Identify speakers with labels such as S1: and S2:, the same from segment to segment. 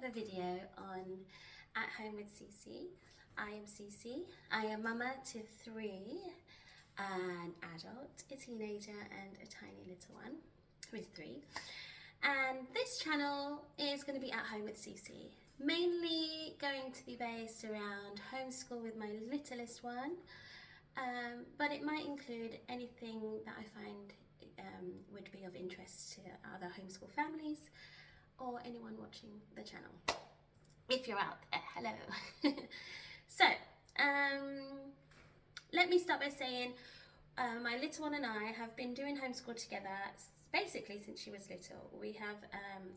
S1: another video on At Home with Cici. I am Cici. I am mama to three, an adult, a teenager and a tiny little one who is 3. And this channel is going to be At Home with Cici. Mainly going to be based around homeschool with my littlest one, but it might include anything that I find would be of interest to other homeschool families or anyone watching the channel. If you're out there, hello. So, let me start by saying my little one and I have been doing homeschool together basically since she was little. We have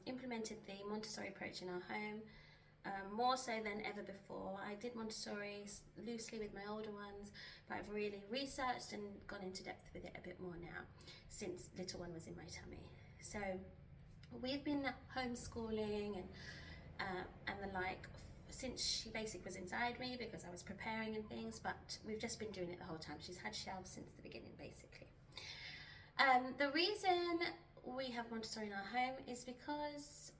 S1: implemented the Montessori approach in our home, more so than ever before. I did Montessori loosely with my older ones, but I've really researched and gone into depth with it a bit more now since little one was in my tummy. So we've been homeschooling and the like since she basically was inside me, because I was preparing and things, but we've just been doing it the whole time. She's had shelves since the beginning, basically. The reason we have Montessori in our home is because,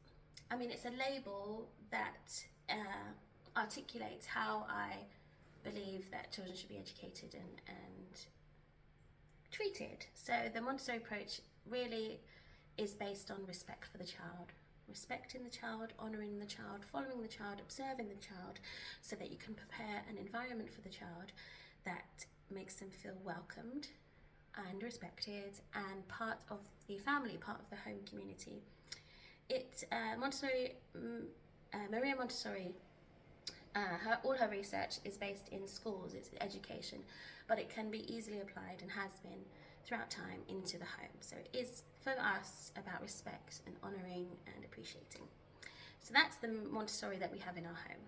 S1: I mean, it's a label that articulates how I believe that children should be educated and treated. So the Montessori approach really is based on respect for the child, respecting the child, honouring the child, following the child, observing the child, so that you can prepare an environment for the child that makes them feel welcomed and respected and part of the family, part of the home community. Maria Montessori, all her research is based in schools, it's education, but it can be easily applied and has been throughout time into the home. So it is for us about respect and honouring and appreciating. So that's the Montessori that we have in our home.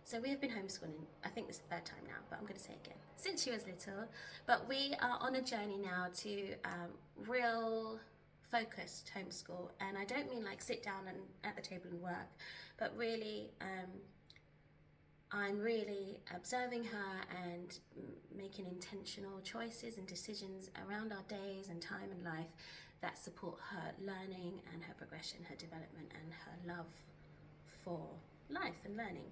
S1: So we have been homeschooling, I think this is the 3rd time now, but I'm going to say it again, since she was little. But we are on a journey now to real focused homeschool, and I don't mean like sit down and at the table and work, but really I'm really observing her and making intentional choices and decisions around our days and time and life that support her learning and her progression, her development and her love for life and learning.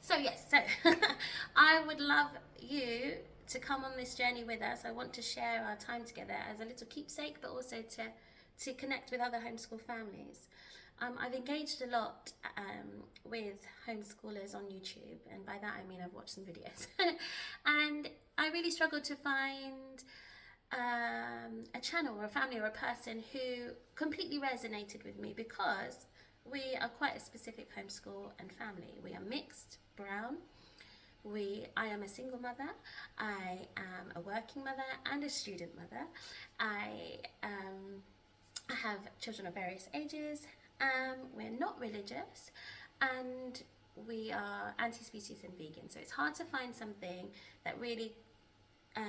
S1: So yes, I would love you to come on this journey with us. I want to share our time together as a little keepsake, but also to connect with other homeschool families. I've engaged a lot with homeschoolers on YouTube, and by that I mean I've watched some videos. And I really struggled to find a channel or a family or a person who completely resonated with me, because we are quite a specific homeschool and family. We are mixed, brown. I am a single mother, I am a working mother and a student mother. I have children of various ages, we're not religious, and we are anti-species and vegan. So it's hard to find something that really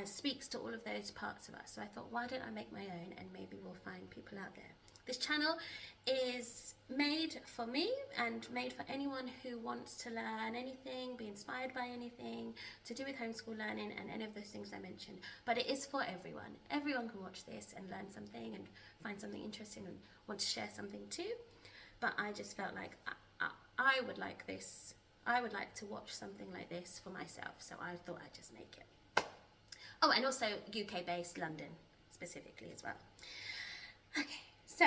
S1: speaks to all of those parts of us. So I thought, why don't I make my own, and maybe we'll find people out there. This channel is made for me and made for anyone who wants to learn anything, be inspired by anything to do with homeschool learning and any of those things I mentioned. But it is for everyone. Everyone can watch this and learn something and find something interesting and want to share something too. But I just felt like I would like this. I would like to watch something like this for myself. So I thought I'd just make it. Oh, and also UK based, London specifically as well. Okay, so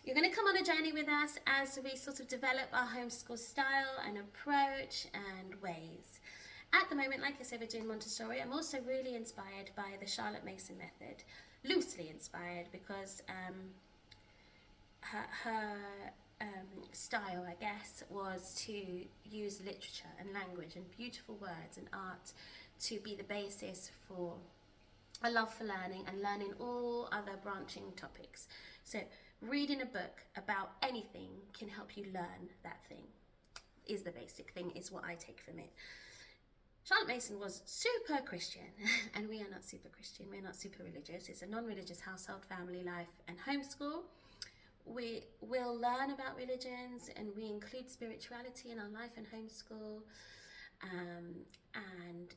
S1: you're going to come on a journey with us as we sort of develop our homeschool style and approach and ways. At the moment, like I said, we're doing Montessori. I'm also really inspired by the Charlotte Mason method, loosely inspired, because her style, I guess, was to use literature and language and beautiful words and art to be the basis for a love for learning and learning all other branching topics. So reading a book about anything can help you learn that thing, is the basic thing, is what I take from it. Charlotte Mason was super Christian, and we are not super Christian, we're not super religious. It's a non-religious household, family life and homeschool. We will learn about religions, and we include spirituality in our life and homeschool, and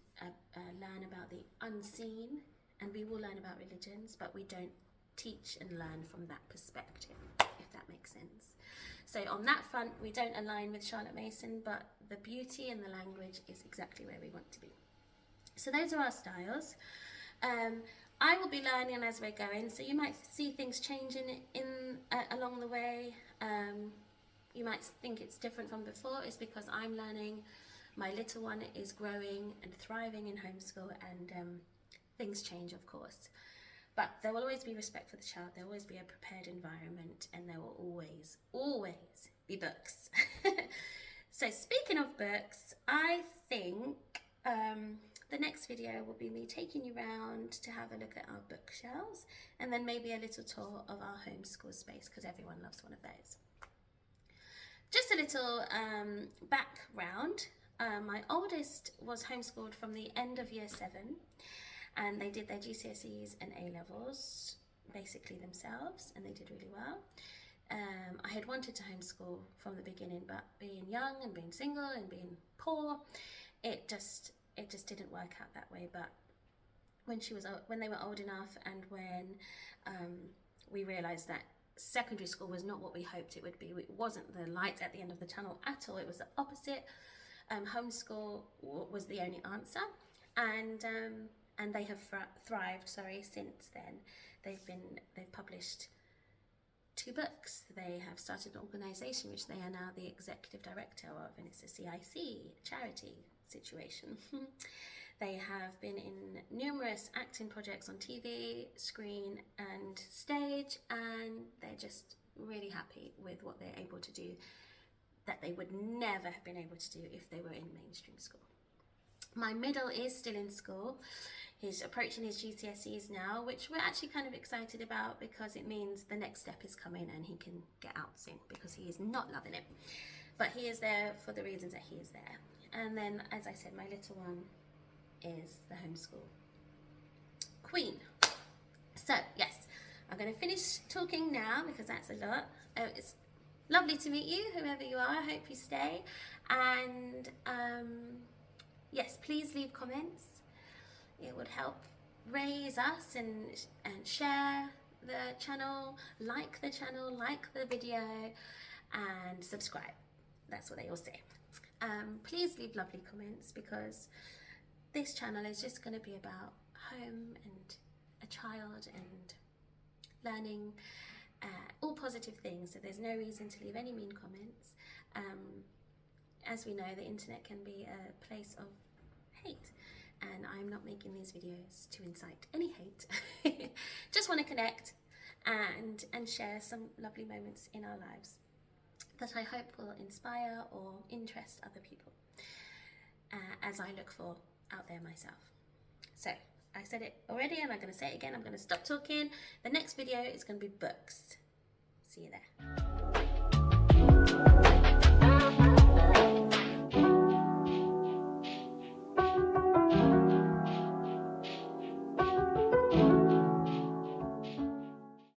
S1: learn about the unseen and we will learn about religions, but we don't teach and learn from that perspective, if that makes sense. So on that front, we don't align with Charlotte Mason, but the beauty and the language is exactly where we want to be. So those are our styles. I will be learning as we're going, so you might see things changing along the way. You might think it's different from before. It's because I'm learning. My little one is growing and thriving in homeschool, and things change, of course. But there will always be respect for the child. There will always be a prepared environment, and there will always, always be books. So speaking of books, I think the next video will be me taking you around to have a look at our bookshelves, and then maybe a little tour of our homeschool space, because everyone loves one of those. Just a little background. My oldest was homeschooled from the end of year 7, and they did their GCSEs and A-levels basically themselves, and they did really well. I had wanted to homeschool from the beginning, but being young and being single and being poor, it just didn't work out that way. But when they were old enough, and when we realized that secondary school was not what we hoped it would be, it wasn't the light at the end of the tunnel at all, it was the opposite. Homeschool was the only answer, and they have thrived since then. They've published 2 books. They have started an organisation which they are now the executive director of, and it's a CIC charity situation. They have been in numerous acting projects on TV, screen and stage, and they're just really happy with what they're able to do that they would never have been able to do if they were in mainstream school. My middle is still in school. He's approaching his GCSEs now, which we're actually kind of excited about, because it means the next step is coming and he can get out soon, because he is not loving it. But he is there for the reasons that he is there. And then, as I said, my little one is the homeschool queen. So yes, I'm going to finish talking now, because that's a lot. It's lovely to meet you, whoever you are. I hope you stay. And yes, please leave comments. It would help raise us, and share the channel, like the video, and subscribe. That's what they all say. Please leave lovely comments, because this channel is just going to be about home and a child and learning, all positive things. So there's no reason to leave any mean comments. As we know, the internet can be a place of hate, and I'm not making these videos to incite any hate. Just want to connect and share some lovely moments in our lives that I hope will inspire or interest other people, as I look for out there myself. So I said it already, and I'm going to say it again. I'm going to stop talking. The next video is going to be books. See you there.